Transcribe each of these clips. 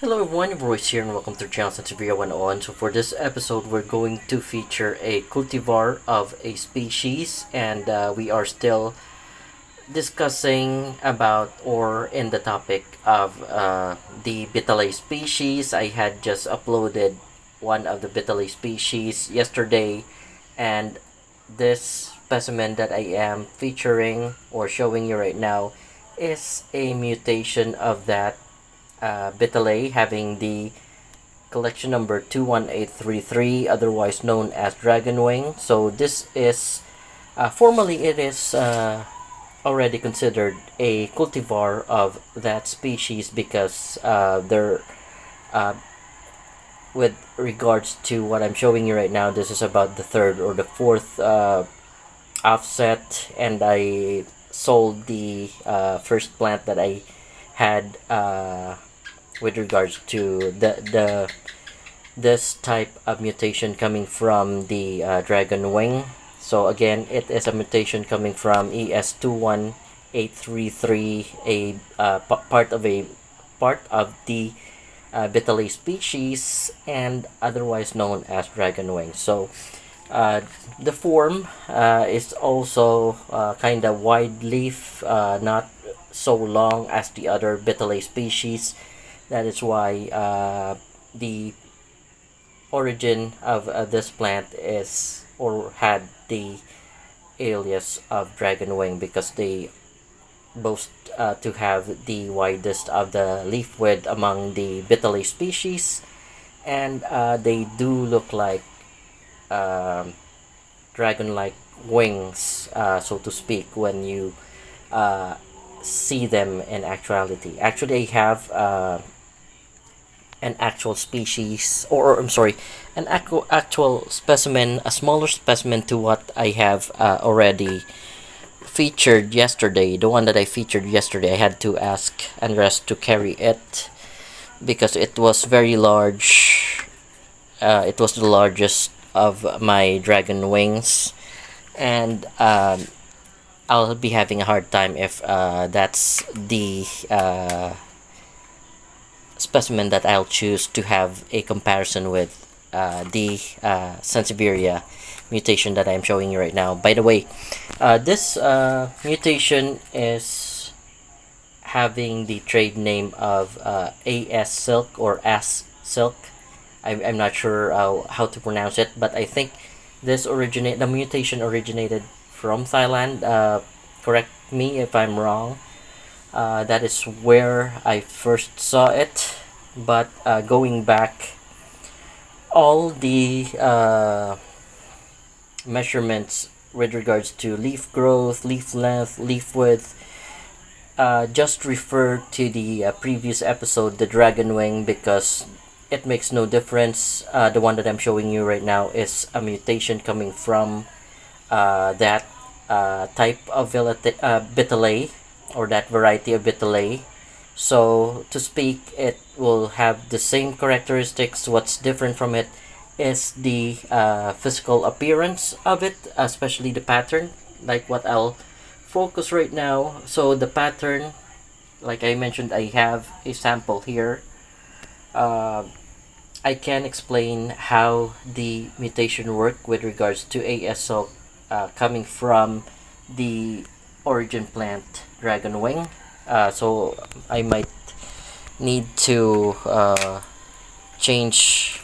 Hello everyone, Royce here and welcome to the channel Sansevieria 101. So for this episode, we're going to feature a cultivar of a species, and we are still discussing about or in the topic of the bhitalae species. I had just uploaded one of the bhitalae species yesterday, and this specimen that I am featuring or showing you right now is a mutation of that bhitalae, having the collection number 21833, otherwise known as dragon wing. So this is formally it is already considered a cultivar of that species because they're with regards to what I'm showing you right now, this is about the third or the fourth offset, and I sold the first plant that I had with regards to the this type of mutation coming from the dragon wing. So again, it is a mutation coming from ES21833, a part of the bhitalae species, and otherwise known as dragon wing. So the form is also kind of wide leaf, not so long as the other bhitalae species. That is why the origin of this plant is or had the alias of dragon wing, because they boast to have the widest of the leaf width among the bhitalae species, and they do look like dragon-like wings, so to speak, when you see them in actuality. Actually, I have an actual species, or I'm sorry, an actual specimen, a smaller specimen to what I have already featured yesterday. The one that I featured yesterday, I had to ask Andres to carry it because it was very large. It was the largest of my dragon wings, and I'll be having a hard time if that's the specimen that I'll choose to have a comparison with the Sansevieria mutation that I'm showing you right now. By the way, this mutation is having the trade name of AS Silk or As Silk. I'm not sure how to pronounce it, but I think the mutation originated from Thailand. Correct me if I'm wrong. That is where I first saw it, but going back, all the measurements with regards to leaf growth, leaf length, leaf width just refer to the previous episode, the dragon wing, because it makes no difference. The one that I'm showing you right now is a mutation coming from that type of bhitalae, or that variety of bhitalae. So to speak, it will have the same characteristics. What's different from it is the physical appearance of it, especially the pattern, like what I'll focus right now. So the pattern, like I mentioned, I have a sample here. I can explain how the mutation work with regards to ASO coming from the origin plant dragon wing. So I might need to change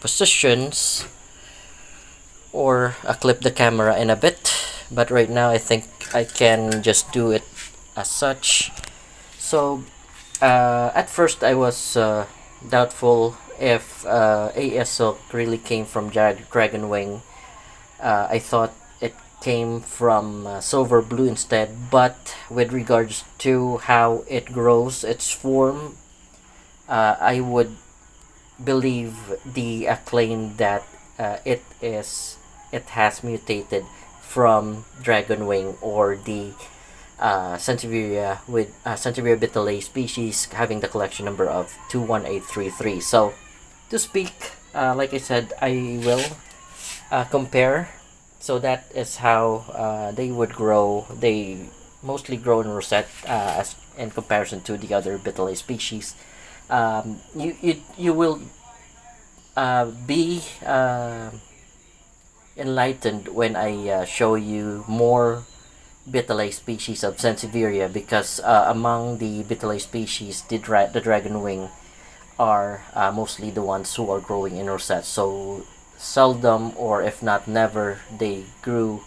positions or clip the camera in a bit, but right now I think I can just do it as such. So at first I was doubtful if ASO really came from dragon wing. I thought it came from silver blue instead, but with regards to how it grows, its form, I would believe the claim that it has mutated from dragon wing, or the Sansevieria bhitalae species, having the collection number of 21833. So to speak, like I said, I will compare. So that is how they would grow. They mostly grow in rosette, as in comparison to the other bhitalae species. You will be enlightened when I show you more bhitalae species of Sansevieria, because among the bhitalae species, the dragon wing are mostly the ones who are growing in rosettes. So seldom, or if not never, they grew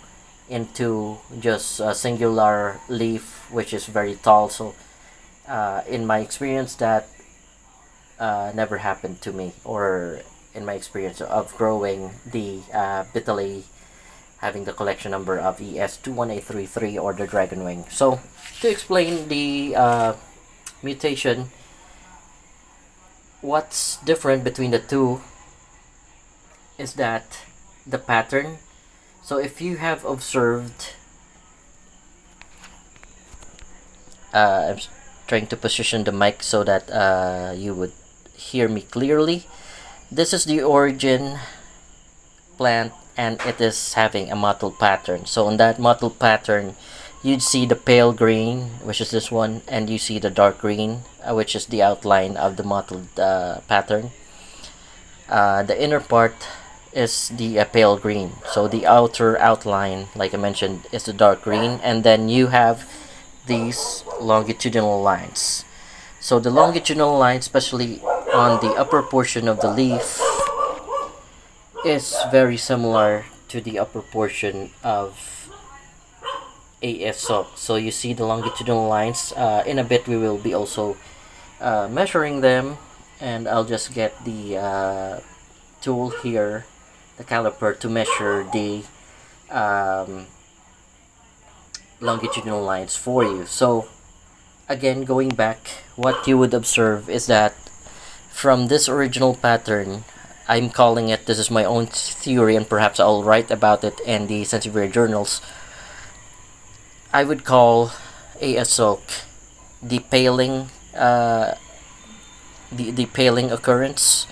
into just a singular leaf which is very tall. So in my experience, that never happened to me, or in my experience of growing the bhitalae having the collection number of ES21833, or the dragon wing. So to explain the mutation, what's different between the two is that the pattern. So if you have observed, I'm trying to position the mic so that you would hear me clearly. This is the origin plant, and it is having a mottled pattern. So on that mottled pattern, you'd see the pale green, which is this one, and you see the dark green, which is the outline of the mottled pattern. The inner part is the pale green. So the outer outline, like I mentioned, is the dark green, and then you have these longitudinal lines. So the longitudinal line, especially on the upper portion of the leaf, is very similar to the upper portion of AS Silk. So you see the longitudinal lines. In a bit we will be also measuring them, and I'll just get the tool here, the caliper, to measure the longitudinal lines for you. So again, going back, what you would observe is that from this original pattern, I'm calling it, this is my own theory, and perhaps I'll write about it in the Sansevieria journals, I would call AS Silk the paling the paling occurrence,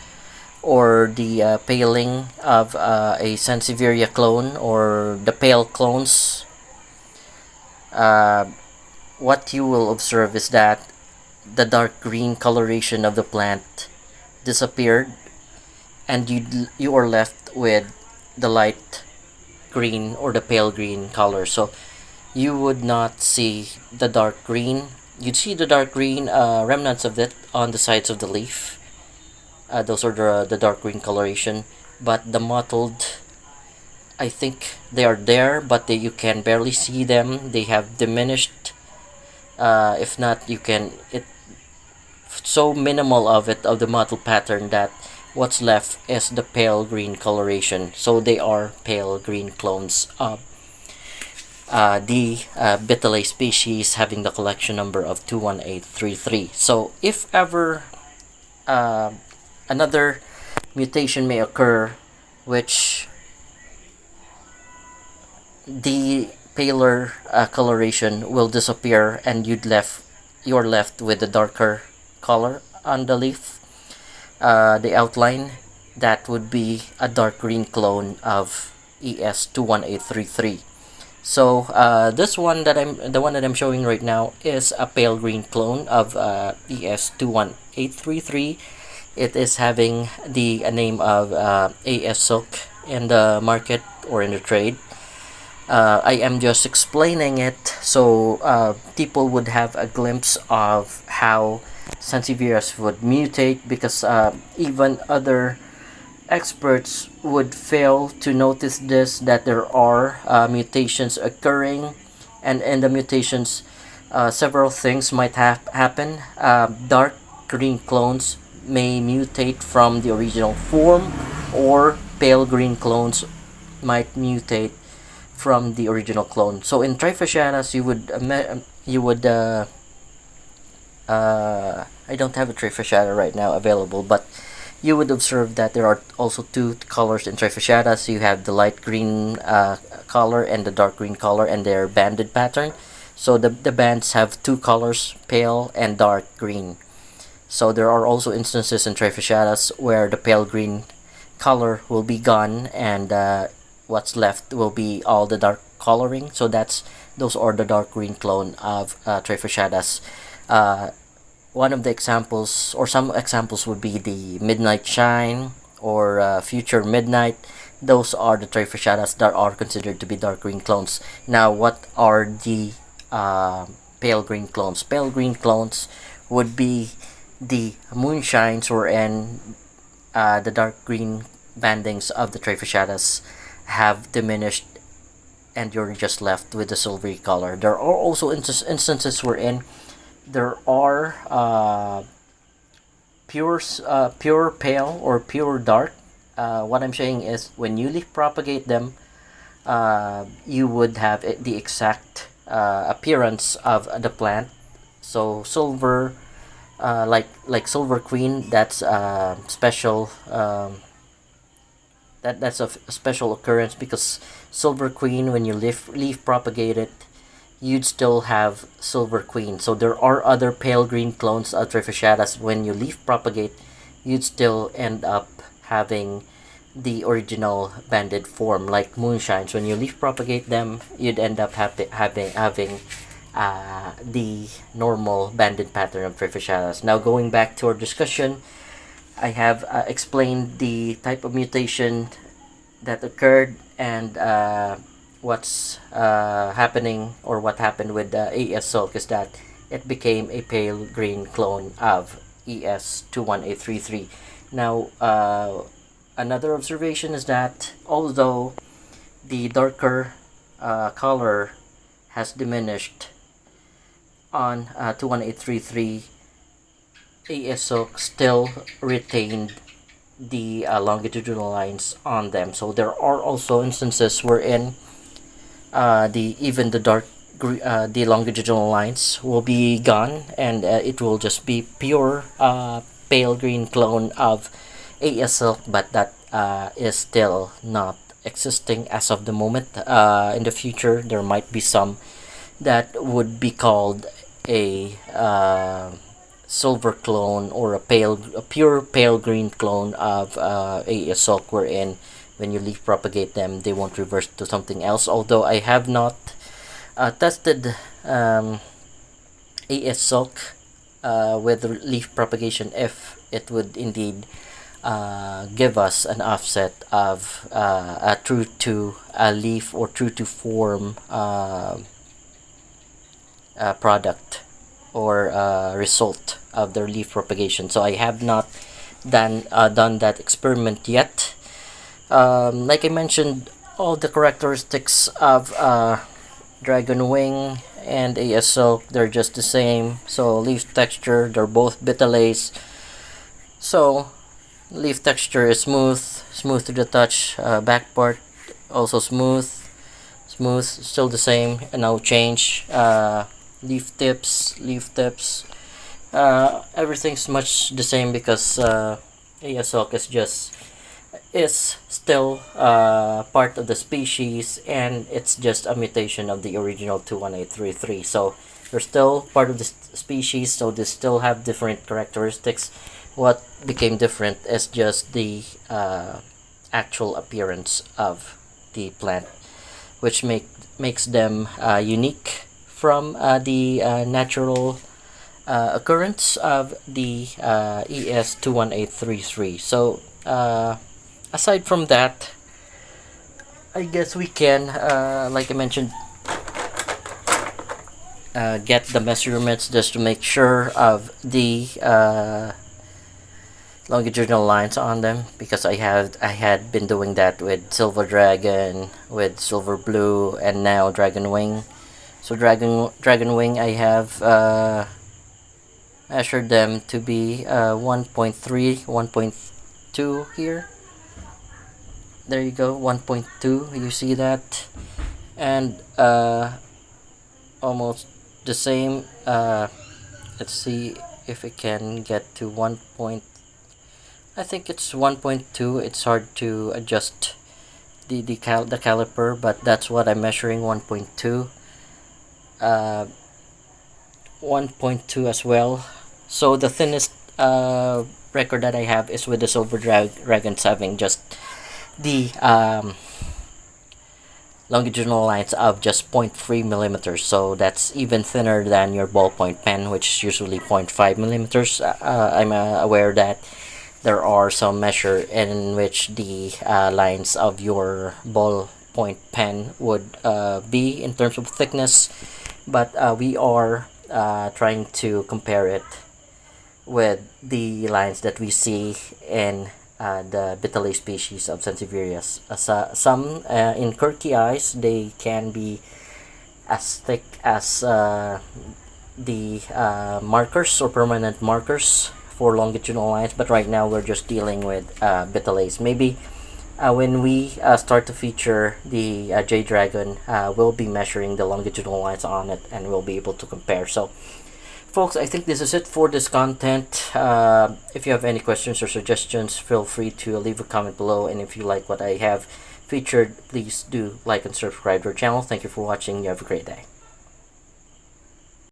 or the paling of a Sansevieria clone, or the pale clones. What you will observe is that the dark green coloration of the plant disappeared, and you are left with the light green or the pale green color. So you would not see the dark green. You'd see the dark green remnants of it on the sides of the leaf. Those are the dark green coloration, but the mottled, I think they are there, but you can barely see them. They have diminished. If not, you can, it so minimal of the mottled pattern that what's left is the pale green coloration. So they are pale green clones of the bhitalae species having the collection number of 21833. So if ever another mutation may occur, which the paler coloration will disappear, and you're left with the darker color on the leaf, the outline, that would be a dark green clone of ES21833. So this one that the one that I'm showing right now is a pale green clone of ES21833. It is having the name of AS Silk in the market or in the trade. I am just explaining it so people would have a glimpse of how Sansevieria would mutate, because even other experts would fail to notice this, that there are mutations occurring, and in the mutations several things might happen. Dark green clones may mutate from the original form, or pale green clones might mutate from the original clone. So in Trifasciatus, I don't have a Trifasciata right now available, but you would observe that there are also two colors in Trifasciatus. You have the light green color and the dark green color, and their banded pattern. So the bands have two colors, pale and dark green. So there are also instances in Trifasciatus where the pale green color will be gone, and what's left will be all the dark coloring. So those are the dark green clone of Trifasciatus. one of the examples, or some examples, would be the Midnight Shine or Future Midnight. Those are the Trifasciatas that are considered to be dark green clones. Now, what are the pale green clones? Pale green clones would be the moonshines, wherein the dark green bandings of the Trifasciatas have diminished and you're just left with the silvery color. There are also instances wherein there are pure pale or pure dark. What I'm saying is, when you leaf propagate them, you would have the exact appearance of the plant. So silver, like Silver Queen, that's special. That's a special occurrence, because Silver Queen, when you leaf propagate it, you'd still have Silver Queen. So there are other pale green clones of Trifasciatas. When you leaf propagate, you'd still end up having the original banded form, like moonshines. When you leaf propagate them, you'd end up having the normal banded pattern of Trifasciatas. Now, going back to our discussion, I have explained the type of mutation that occurred, and what's happening, or what happened with AS Silk, is that it became a pale green clone of ES21833. Now, another observation is that although the darker color has diminished on 21833, AS Silk still retained the longitudinal lines on them. So there are also instances wherein the longitudinal lines will be gone, and it will just be pure pale green clone of AS Silk, but that is still not existing as of the moment. In the future, there might be some that would be called a silver clone, or a pure pale green clone of AS Silk, wherein when you leaf propagate them, they won't reverse to something else. Although I have not tested AS Silk with leaf propagation, if it would indeed give us an offset of a true to a leaf or true to form product or result of their leaf propagation. So I have not done that experiment yet. Like I mentioned, all the characteristics of Dragon Wing and AS Silk, they're just the same. So leaf texture, they're both bhitalaes. So leaf texture is smooth to the touch. Back part also smooth, still the same, and no change. Leaf tips, everything's much the same, because AS Silk is still part of the species, and it's just a mutation of the original 21833. So they're still part of the species, so they still have different characteristics. What became different is just the actual appearance of the plant, which makes them unique from the natural occurrence of the ES21833. So aside from that, I guess we can, like I mentioned, get the measurements just to make sure of the longitudinal lines on them, because I had been doing that with Silver Dragon, with Silver Blue, and now Dragon Wing. So Dragon Wing, I have measured them to be 1.3, 1.2 here. There you go, 1.2. You see that, and almost the same. Let's see if we can get to 1. I think it's 1.2. It's hard to adjust the caliper, but that's what I'm measuring, 1.2. 1.2 as well. So the thinnest record that I have is with the Silver Dragons, having just the longitudinal lines of just 0.3 millimeters, so that's even thinner than your ballpoint pen, which is usually 0.5 millimeters. I'm aware that there are some measure in which the lines of your ballpoint pen would be in terms of thickness, but we are trying to compare it with the lines that we see in the bhitalae species of Sansevieria. Some in Kirky eyes, they can be as thick as the markers or permanent markers for longitudinal lines, but right now we're just dealing with bhitalaes. Maybe when we start to feature the J Dragon, we'll be measuring the longitudinal lines on it and we'll be able to compare. So folks, I think this is it for this content. If you have any questions or suggestions, feel free to leave a comment below, and if you like what I have featured, please do like and subscribe to our channel. Thank you for watching. You have a great day.